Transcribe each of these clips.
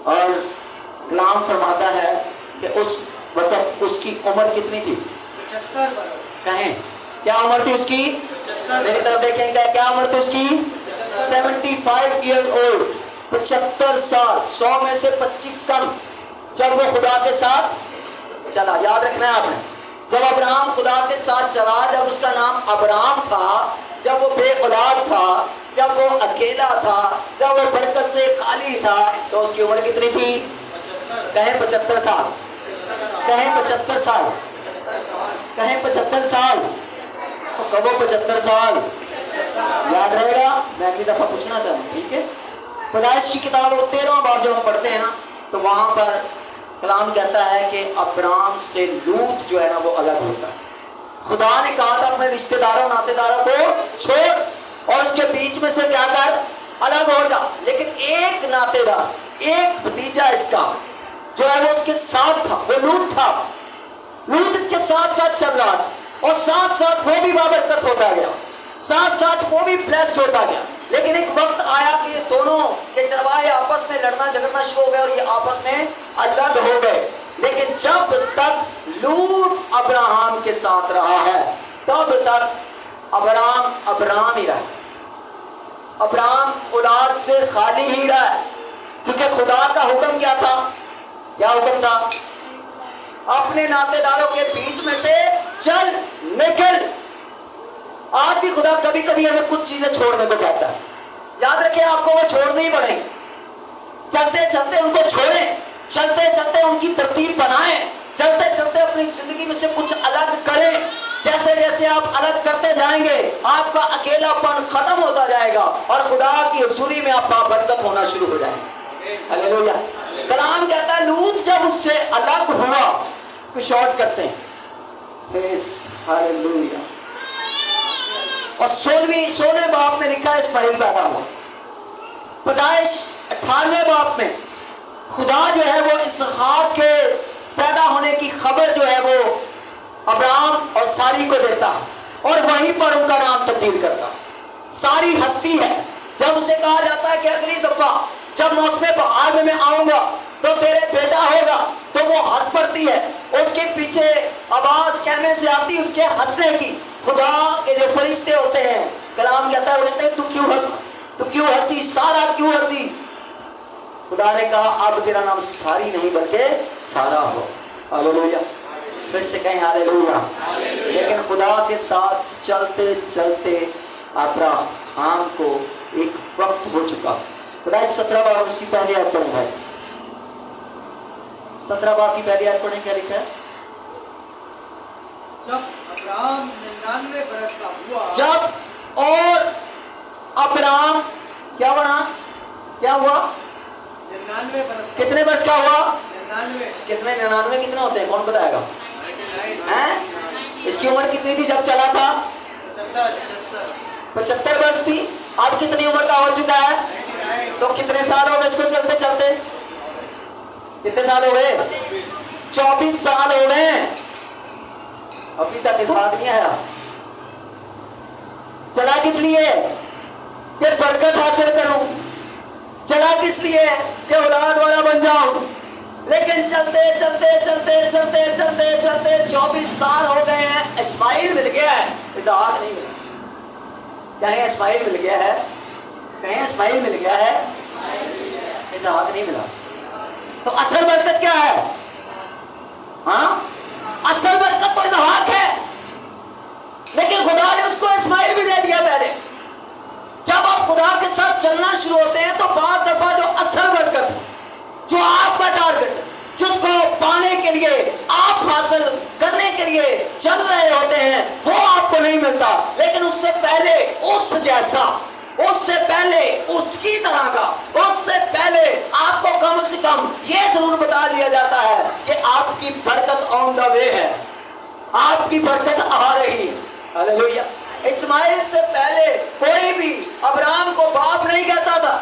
اور کلام فرماتا ہے کہ اس وقت اس کی عمر کتنی تھی؟ 75 برس. کہیں کیا عمر تھی اس کی؟ میری طرف دیکھیں گے، کیا عمر تھی اس کی؟ 75 ایئر اولڈ. 75 سال. 100 میں سے 25 کم جب وہ خدا کے ساتھ چلا. یاد رکھنا ہے آپ نے، جب ابراہم خدا کے ساتھ چلا، جب اس کا نام ابراہم تھا، جب وہ بے اولاد تھا، جب وہ اکیلا تھا، جب وہ برکت سے خالی تھا، تو اس کی عمر کتنی تھی؟ کہیں 75 سال. کہیں 75 سال. کہیں 75 سال. تو کب وہ 75 سال؟ یاد رہے گا، میں اگلی دفعہ پوچھنا تھا. ٹھیک ہے. پیدائش کی کتاب 13واں باب جو ہم پڑھتے ہیں نا، تو وہاں پر کلام کہتا ہے کہ ابرام سے لوط جو ہے نا وہ الگ ہوتا ہے. خدا نے کہا تھا اپنے رشتہ داروں ناطے داروں کو چھوڑ اور اس کے بیچ میں سے کیا کر، الگ ہو جا. لیکن ایک ناطے دار، ایک بھتیجا اس کا جو ہے وہ اس کے ساتھ تھا، وہ لوط تھا. لوط اس کے ساتھ ساتھ چل رہا تھا اور ساتھ ساتھ وہ بھی بابرکت ہوتا گیا، ساتھ ساتھ وہ بھی بلیسڈ ہوتا گیا. لیکن ایک وقت آیا کہ یہ دونوں کے چرواہے آپس میں لڑنا جھگڑنا شروع ہو گئے اور یہ آپس میں الگ ہو گئے. لیکن جب تک لوط ابراہم کے ساتھ رہا ہے تب تک ابرام ہی رہا. ابرام اولاد سے خالی ہی رہا، کیونکہ خدا کا حکم کیا تھا؟ کیا حکم تھا؟ اپنے ناطے داروں کے بیچ میں سے چل نکل. آج بھی خدا کبھی کبھی ہمیں کچھ چیزیں چھوڑنے کو کہتا ہے. یاد رکھیں آپ کو وہ چھوڑنے ہی پڑیں گے. چلتے چلتے ان کو چھوڑیں، چلتے چلتے ان کی ترتیب بنائیں، چلتے چلتے اپنی زندگی میں سے کچھ الگ کریں. جیسے جیسے آپ الگ کرتے جائیں گے آپ کا اکیلا پن ختم ہوتا جائے گا اور خدا کی حضوری میں آپ کا برکت ہونا شروع ہو جائے گا. ہلیلویا. کلام کہتا ہے لوط جب اس سے الگ ہوا، کو شارٹ کرتے ہیں. ہلیلویا. اور 16ویں باب میں لکھا ہے اسماعیل پیدا ہوا. پیدائش 18ویں باب میں خدا جو ہے وہ اسحاق کے پیدا ہونے کی خبر جو ہے وہ ابراہم اور ساری کو دیتا اور وہیں پر ان کا نام تبدیل کرتا. ساری ہستی ہے. جب اسے کہا جاتا ہے کہ اگلی دفعہ جب موسم بہار میں آؤں گا تو تیرے بیٹا ہوگا، تو وہ ہنس پڑتی ہے. اس کے پیچھے آواز کہنے سے آتی اس کے ہنسنے کی. خدا کے جو فرشتے ہوتے ہیں کلام کہتا ہے وہ کہتے ہیں تو کیوں ہنسی سارا کیوں ہنسی؟ خدا نے کہا اب تیرا نام ساری نہیں بلکہ سارا ہو. ہلیلویا. پھر سے کہیں ہلیلویا. لیکن خدا کے ساتھ چلتے چلتے ابراہم کو ایک وقت ہو چکا. خدا 17 باب اس کی پہلی آیت پڑھیں بھائی. 17 باب کی پہلی آیت پڑھیں. کیا لکھا ہے؟ جب ابراہم 99 برس کا ہوا. جب اور ابراہم کیا بنا؟ کیا ہوا؟ 99 برس. کتنے برس کا ہوا؟ 99. کتنے 99 کتنے ہوتے ہیں کون بتائے گا؟ اس کی عمر کتنی تھی جب چلا تھا؟ 75 برس تھی. اب کتنی عمر کا ہو چکا ہے؟ تو کتنے سال ہو گئے اس کو چلتے چلتے؟ کتنے سال ہو گئے؟ 24 سال ہو گئے. ابھی تک اسحاق نہیں آیا. چلا کس لیے؟ کہ برکت حاصل کروں. چلا کس لیے؟ کہ اولاد والا بن جاؤں. لیکن چلتے چلتے چلتے چلتے چلتے چلتے 24 سال ہو گئے ہیں. اسماعیل مل گیا ہے، اسحاق نہیں ملا. کہیں اسماعیل مل گیا ہے، کہیں اسماعیل مل گیا ہے، اسحاق نہیں ملا. تو اصل برکت کیا ہے؟ ہاں اصل برکت تو اسحاق ہے. لیکن خدا نے اس کو اسماعیل بھی دے دیا پہلے. جب آپ خدا کے ساتھ چلنا شروع ہوتے ہیں تو بعض دفعہ جو اصل برکت ہے، جو آپ کا ٹارگٹ ہے، جس کو پانے کے لیے آپ حاصل کرنے کے لیے چل رہے ہوتے ہیں، وہ آپ کو نہیں ملتا. لیکن اس سے پہلے اس جیسا، اس سے پہلے اس کی طرح کا، اس سے پہلے آپ کو کم سے کم یہ ضرور بتا دیا جاتا ہے کہ آپ کی برکت آن دا وے ہے، آپ کی برکت آ رہی ہے. ہلیلویا. اسماعیل سے پہلے کوئی بھی ابراہم کو باپ نہیں کہتا تھا،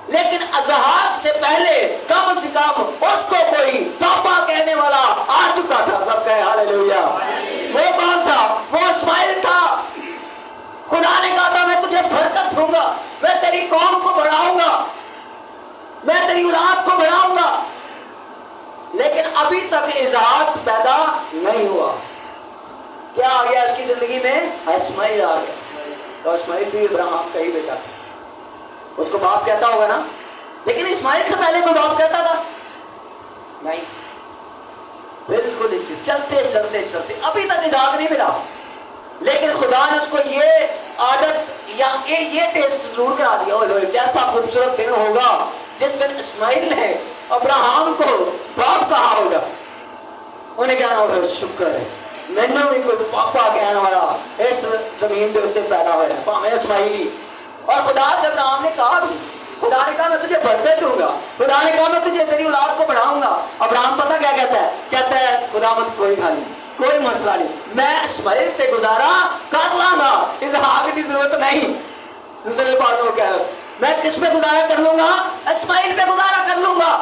لیکن اسحاق سے پہلے کم سے کم اس کو کوئی پاپا کہنے والا آ چکا تھا. سب کہے ہلیلویا. وہ کون تھا؟ وہ اسماعیل تھا. خدا نے کہا تھا میں تجھے برکت دوں گا، میں تیری قوم کو بڑھاؤں گا، میں تیری اولاد کو بڑھاؤں گا. जिंदगी में इस्माइल आ गया। तो इस्माइल भी अब्राहम का ही बेटा था। उसको बाप कहता होगा ना, लेकिन इस्माइल से पहले कोई बाप कहता था नहीं। बिल्कुल इसी चलते चलते चलते अभी तक इजाज़त नहीं मिला, लेकिन खुदा ने उसको ये आदत या ये टेस्ट जरूर करा दिया। और कैसा खूबसूरत दिन होगा जिस दिन इस्माइल ने अब्राहम को बाप कहा होगा। उन्हें कहना होगा शुक्र है मैंने भी कोई पापा कहने वाला इस जमीन के उत्ते पैदा होया, भावें इस्माइली। और खुदा से अब्राहम ने कहा भी, खुदा ने कहा मैं तुझे बरकत दूंगा, खुदा ने कहा मैं तुझे तेरी औलाद को बढ़ाऊंगा। अब्राहम पता क्या कहता है? कहता है खुदा मत कोई खाली कोई मसला नहीं, मैं इस्माइल ते गुजारा कर लांगा, इसहाक की जरूरत नहीं। दूसरे बातों क्या है, मैं किस पे गुजारा कर लूंगा? इस्माइल पे गुजारा कर लूंगा।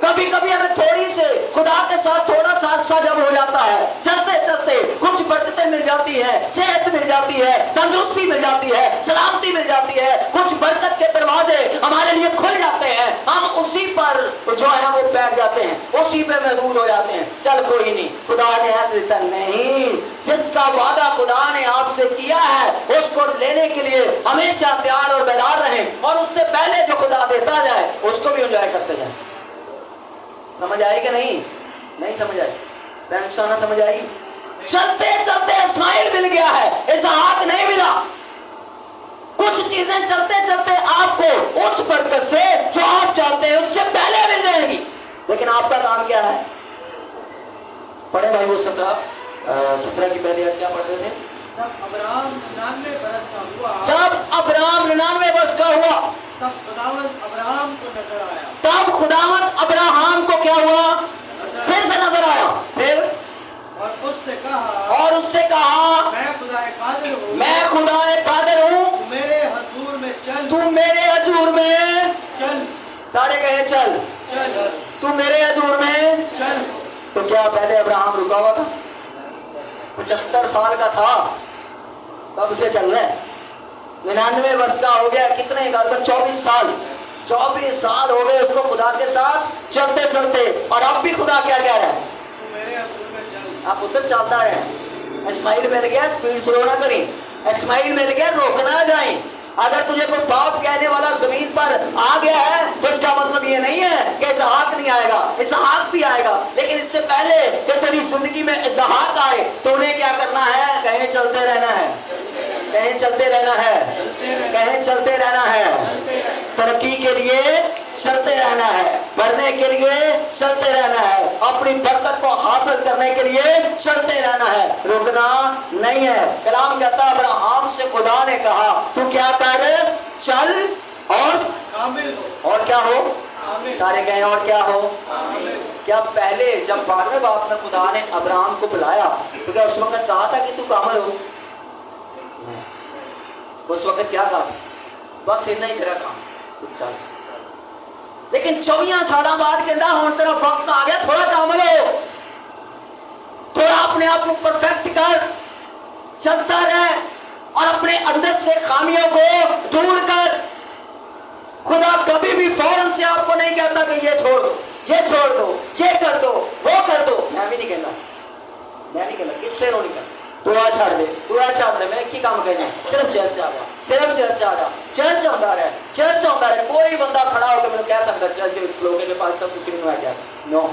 कभी कभी हमें थोड़ी से खुदा के साथ थोड़ा सा अर्सा जब हो जाता है, चलते चलते कुछ बरकतें मिल जाती है, सेहत मिल जाती है, तंदुरुस्ती मिल जाती है, सलामती मिल जाती है, कुछ बरकत के दरवाजे हमारे लिए खुल जाते हैं, हम उसी पर जो है वो बैठ जाते हैं, उसी पे महदूद हो जाते हैं। चल कोई नहीं, खुदा ने हक देता नहीं। जिसका वादा खुदा ने आपसे किया है उसको लेने के लिए हमेशा तैयार और बेदार रहें, और उससे पहले जो खुदा देता जाए उसको भी एंजॉय करते जाए। समझ आई कि नहीं? नहीं समझ आई? ना समझ आई? चलते चलते इस्माइल मिल गया है, इसहाक नहीं मिला। कुछ चीजें चलते चलते आपको उस बरकत से जो आप चाहते हैं उससे पहले मिल जाएंगी, लेकिन आपका काम क्या है? पढ़े भाई वो 17 की पहली आयत क्या पढ़ रहे थे? जब अब्राहम 99 बरस का हुआ, जब अब्राहम 99 वर्ष का हुआ, तब खुदावंद अब्राहम को नजर आया। तब खुदावंद अब्राहम को क्या हुआ? फिर से नजर आया। फिर और उससे कहा मैं खुदाए कादिर हूँ, मैं खुदाए कादिर हूँ, तू मेरे हजूर में चल, तू मेरे हजूर में चल, सारे कहे चल, चल, तू मेरे हजूर में चल। तो क्या पहले अब्राहम रुका हुआ था? 75 साल का था तब से चल रहा है। 99 वर्ष का हो गया, कितने लगभग 24 साल हो गए उसको खुदा के साथ चलते चलते, और अब भी खुदा क्या कह रहा है? तू मेरे हजूर में चल। आप उधर चलता रहे। इस्माइल मिल गया, स्पीड स्लो ना करें। इस्माइल मिल गया, रोकना जाए। अगर तुझे कोई बाप कहने वाला जमीन पर आ गया है तो इसका मतलब ये नहीं है कि इसहाक नहीं आएगा, इसहाक भी आएगा, लेकिन इससे पहले कि तेरी जिंदगी में इसहाक आए तो उन्हें क्या करना है? कहीं चलते रहना है, कहीं चलते रहना है, कहीं चलते रहना है, तरक्की के लिए चलते रहना है, बढ़ने के लिए चलते रहना है, अपनी बरकत को हासिल करने के लिए चलते रहना है, रुकना नहीं है। कलाम कहता है अब्राहम से खुदा ने कहा तू क्या कर? चल और कामिल हो। और क्या हो? कामिल। सारे कहें और क्या हो? कामिल। क्या पहले जब 12वें बाप में खुदा ने अब्राहम को बुलाया तो क्या उस वक्त कहा था कि तू कामिल हो? उस वक्त क्या कहा? बस इतना ही तेरा काम कुछ साल। लेकिन 24 साल बाद कहता हूं तेरा वक्त आ गया, थोड़ा कामिल हो, थोड़ा अपने आप को परफेक्ट कर, चलता रहे और अपने अंदर से खामियों को दूर कर। खुदा कभी भी फौरन से आपको नहीं कहता कि ये छोड़ दो, ये छोड़ दो, ये कर दो, वो कर दो। मैं भी नहीं कहता, मैं नहीं कहता, किससे रो नहीं कहता। दुआ छाड़ दे, दुआ छाड़ दे, मैं एक ही काम करना, सिर्फ चर्च आ जा, सिर्फ चर्च आ जा, चर्च आंदा रहे, चर्च आंदा रहे। कोई बंदा खड़ा होकर मैंने कह सकता चर्च के लोगों के पास सब कुछ नहीं हुआ क्या? नो,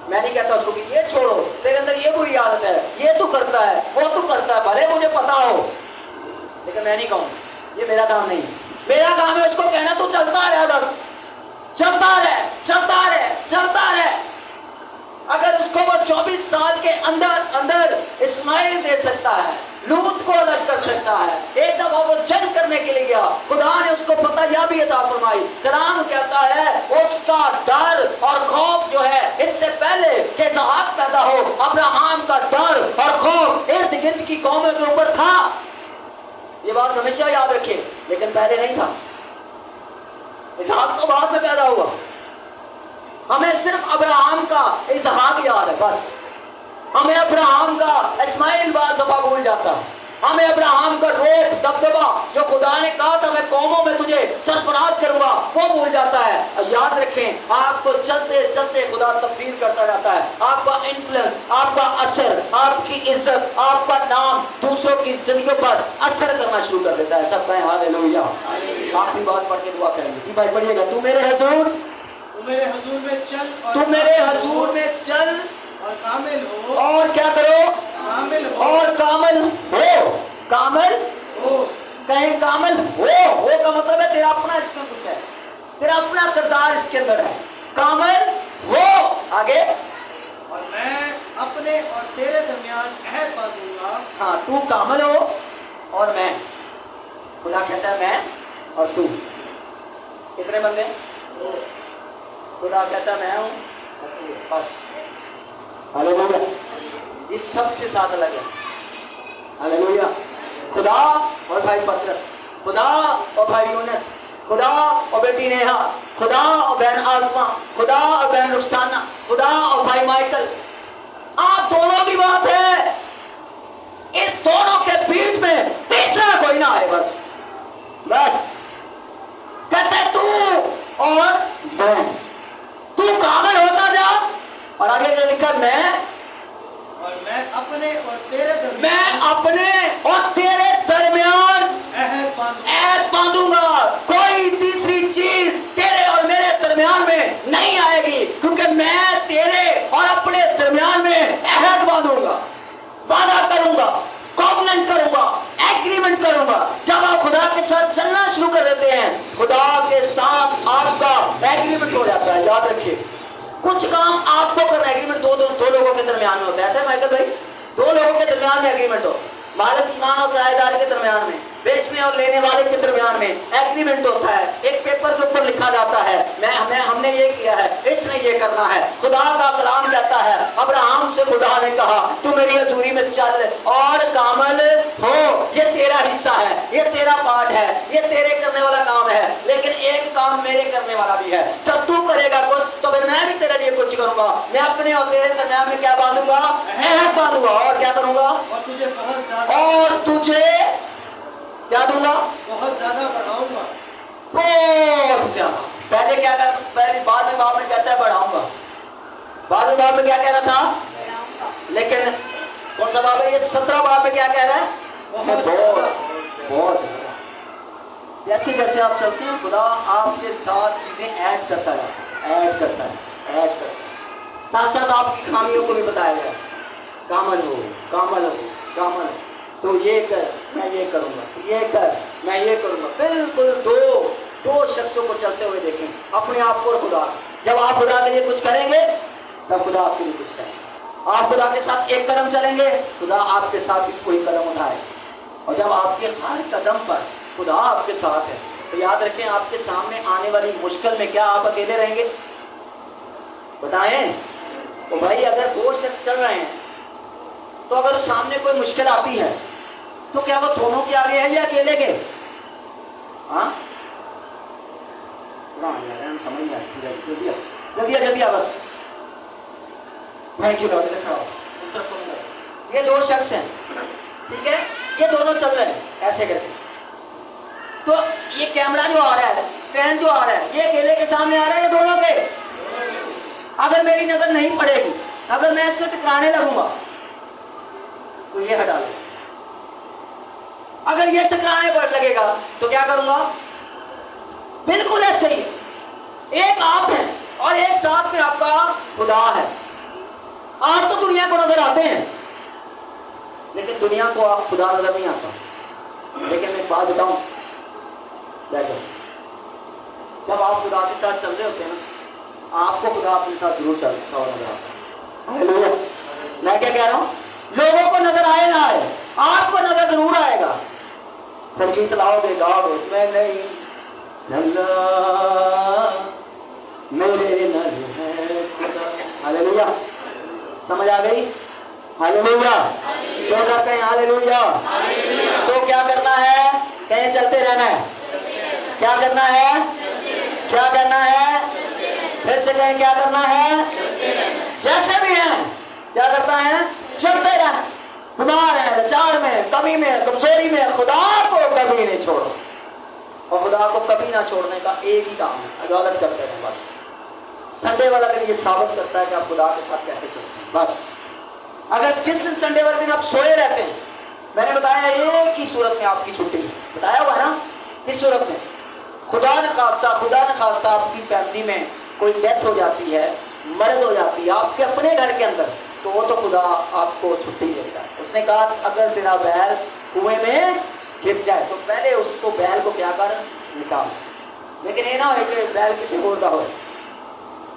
मैं नहीं कहता उसको कि ये छोड़ो, तेरे अंदर ये बुरी आदत है, ये तू करता है, वो तू करता है, भले मुझे पता हो, लेकिन मैं नहीं कहूँ, ये मेरा काम नहीं। मेरा काम है उसको कहना तू चलता रहे, बस चलता रहे, चलता रहे, चलता रहे। अगर उसको वो 24 साल के अंदर इस्माइल दे सकता है, लूत को अलग कर सकता है। एक दफा वो जंग करने के लिए गया, खुदा ने उसको पता यह भी अता फरमाई। कलाम कहता है उसका डर और खौफ जो है इससे पहले कि इसहाक पैदा हो, अब्राहम का डर और खौफ इर्द गिर्द की कौमों के ऊपर था। ये बात हमेशा याद रखिए, लेकिन पहले नहीं था। इसहाक तो बाद में पैदा हुआ। हमें सिर्फ अब्राहम का इसहाक याद है, बस हमें अब्राहम का इस्माइल बार दफा भूल जाता है। हमें अब्राहम का रोब दबदबा जो खुदा ने कहा था मैं कौमों में तुझे सरफराज करूंगा, वो भूल जाता है। और याद रखें आपको चलते चलते खुदा तब्दील करता जाता है। आपका इन्फ्लुएंस, आपका असर, आपकी इज्जत, आपका नाम की जिंदगियों पर असर करना शुरू कर देता है। सब कहें हालेलुया। आखिरी बात पढ़ के दुआ करेंगे। जी भाई पढ़िएगा। तू मेरे हुजूर में चल और तू मेरे हुजूर में चल और कामिल हो और क्या करो कामिल हो और कामल हो। कामल हो कहें कामल हो का मतलब है तेरा अपना इसमें कुछ है, तेरा अपना किरदार इसके अंदर है। कामल हो। आगे और मैं अपने और तेरे दरमियान अहद बांधूंगा। हाँ, तू कामल हो और मैं, खुदा कहता है मैं और तू। कितने बंदे? खुदा कहता है मैं हूँ और तू है। बस हालेलुया। इस सबसे साथ अलग है। हालेलुया। खुदा और भाई पतरस, खुदा और भाई यूनुस, खुदा और बेटी नेहा, खुदा और बहन आसमा, खुदा और बहन रुखसाना, खुदा और भाई माइकल, आप दोनों की बात है। इस दोनों के बीच में तीसरा कोई ना आए। बस बस कहते तू और मैं। तू कामिल होता जा और आगे जो लिखा मैं अपने और तेरे दरमियान मैं अपने और तेरे दरमियान अहद बांधूंगा। कोई तीसरी चीज तेरे और मेरे दरमियान में नहीं आएगी, क्योंकि मैं तेरे और अपने दरमियान में अहद बांधूंगा, वादा करूंगा, कॉवेनेंट करूंगा, एग्रीमेंट करूंगा। जब आप खुदा के साथ चलना शुरू कर देते हैं, खुदा के साथ आपका एग्रीमेंट हो जाता है। याद रखिए, कुछ काम आपको करना, एग्रीमेंट दो लोगों के दरमियान में होता है। ऐसे माइकल भाई, दो लोगों के दरमियान में एग्रीमेंट हो, मालिकान और किराएदार के दरमियान में, बेचने और लेने वाले के दरमियान में एग्रीमेंट होता है। एक पेपर के ऊपर लिखा जाता है हमने ये किया है, इसने ये करना है। खुदा का कलाम कहता है, अब्राहम से खुदा ने कहा तू मेरी हजूरी में चल और कामल हो। ये तेरा हिस्सा है, ये तेरा पार्ट है, ये तेरे करने वाला काम है, लेकिन एक काम मेरे करने वाला भी है। जब तू करेगा कुछ तो फिर मैं भी तेरे लिए कुछ करूंगा। मैं अपने और तेरे दरमियान में क्या बांधूंगा? अहद बांधूंगा। और क्या करूंगा? और तुझे क्या दूंगा? बहुत ज्यादा बढ़ाऊंगा। बहुत ज्यादा। पहले क्या कर, पहले बाद में बाप में कहता है बढ़ाऊंगा, बाद में बाप में क्या कह रहा था? लेकिन कौन सा बाप है ये? 17 बाप में क्या कह रहा है? बहुत ज्यादा। जैसे जैसे आप चलते हैं, खुदा आपके साथ चीजें ऐड करता है, ऐड करता है, ऐड करता है। साथ साथ आपकी खामियों को भी बताया गया, कामल हो, कामल हो, कामल हो। तो ये कर, मैं ये करूंगा, ये कर, मैं ये करूंगा। बिल्कुल दो शख्सों को चलते हुए देखें, अपने आप को और खुदा। जब आप खुदा के लिए कुछ करेंगे तब खुदा आपके लिए कुछ करेगा। आप खुदा के साथ एक कदम चलेंगे, खुदा आपके साथ भी कोई कदम उठाए। और जब आपके हर कदम पर खुदा आपके साथ है, तो याद रखें, आपके सामने आने वाली मुश्किल में क्या आप अकेले रहेंगे? बताएं। तो भाई अगर दो शख्स चल रहे हैं, तो अगर सामने कोई मुश्किल आती है तो क्या वो दोनों के आगे है या अकेले के? हाँ, समझ नहीं आ रही। जल्दी बस। Thank you Lord. ये दो शख्स हैं, ठीक है, ये दोनों चल रहे हैं ऐसे करके। तो ये कैमरा जो आ रहा है, स्टैंड जो आ रहा है, ये अकेले के सामने आ रहा है या दोनों के? अगर मेरी नजर नहीं पड़ेगी, अगर मैं इससे टकराने लगूंगा तो ये हटा ले। अगर ये टकराने पर लगेगा तो क्या करूंगा? बिल्कुल ऐसे ही। एक आप है और एक साथ में आपका खुदा है। आप तो दुनिया को नजर आते हैं, लेकिन दुनिया को आप खुदा नजर नहीं आता। लेकिन मैं एक बात बताऊं, बैठो, जब आप खुदा के साथ चल रहे होते हैं ना, आपको खुदा अपने साथ जरूर चलता हुआ नजर आता है। हालेलुया। मैं क्या कह रहा हूं? लोगों को नजर आए ना आए, आपको नजर जरूर आएगा। फिर गीत लाओगे, गाओगे, मैं नहीं नल्ला मेरे नल है खुदा। हालेलुया। समझ आ गई? हालेलुया। जोरदार कहें हालेलुया। तो क्या करना है? कहीं चलते रहना है। क्या करना है? क्या करना है? फिर से कहें क्या करना है? जैसे भी है क्या करता है? चलते रहना। बीमार है, लाचार में, कमी में, कमजोरी में, खुदा को कभी नहीं छोड़ो। और खुदा को कभी ना छोड़ने का एक ही काम है, इबादत करते रहें। बस संडे वाला दिन ये साबित करता है कि आप खुदा के साथ कैसे चलते हैं। बस अगर जिस दिन संडे वाले दिन आप सोए रहते हैं, میں نے بتایا ایک ہی صورت میں آپ کی چھٹی ہے، بتایا ہوا ہے نا، اس صورت میں خدا نخواستہ آپ کی فیملی میں کوئی ڈیتھ ہو جاتی ہے، مرض ہو جاتی ہے آپ کے اپنے گھر کے اندر، تو وہ تو خدا آپ کو چھٹی دیتا ہے۔ اس نے کہا اگر تیرا بیل کنویں میں گر جائے تو پہلے اس کو بیل کو کیا کر نکال، لیکن یہ نہ ہوئے کہ بیل کسی اور کا ہوئے،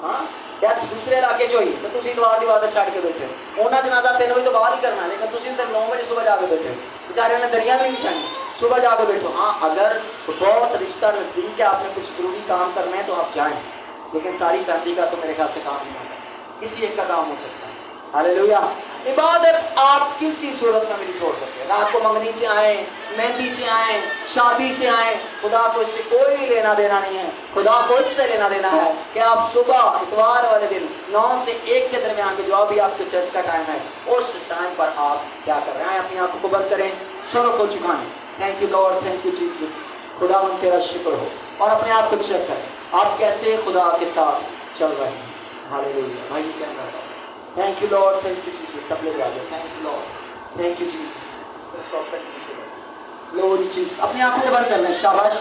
ہاں ڈیتھ دوسرے علاقے چ ہوئی تو تھی دوار دی عبادت چھڑ کے بیٹھے ہونا، جنازہ تین ہوئی تو بعد ہی کرنا، لیکن تھی تو 9 بجے صبح جا کے بیٹھے ہو، بیچارے نے دریا بھی نہیں چھانی، صبح جا کے بیٹھو۔ ہاں اگر بہت رشتہ نزدیک ہے، آپ نے کچھ ضروری کام کرنا ہے تو آپ جائیں، لیکن ساری فیملی کا تو میرے خیال سے کام نہیں ہوتا، کسی ایک کا کام ہو سکتا ہے۔ ہاللیلویا۔ عبادت آپ کسی صورت میں بھی نہیں چھوڑ سکتے، رات کو منگنی سے آئیں، مہندی سے آئیں، شادی سے آئیں، خدا کو اس سے کوئی لینا دینا نہیں ہے۔ خدا کو اس سے لینا دینا ہے کہ آپ صبح اتوار والے دن 9 سے 1 کے درمیان کے جو بھی آپ کے چرچ کا ٹائم ہے، اس ٹائم پر آپ کیا کر رہے ہیں؟ اپنی آنکھوں کو بند کریں، سروں کو جھکائیں۔ Thank you Lord, thank you Jesus, خدا ہم تیرا شکر ہو، اور اپنے آپ کو چیک کریں آپ کیسے خدا کے ساتھ چل رہے ہیں۔ ہاللیلویا۔ بھائی کیا کر رہا ہے؟ Thank you Lord, thank you Jesus, تب لے جا دو، thank you Lord, thank you Jesus. لو جی چیز اپنی آنکھوں سے بند کرنا ہے، شاباش۔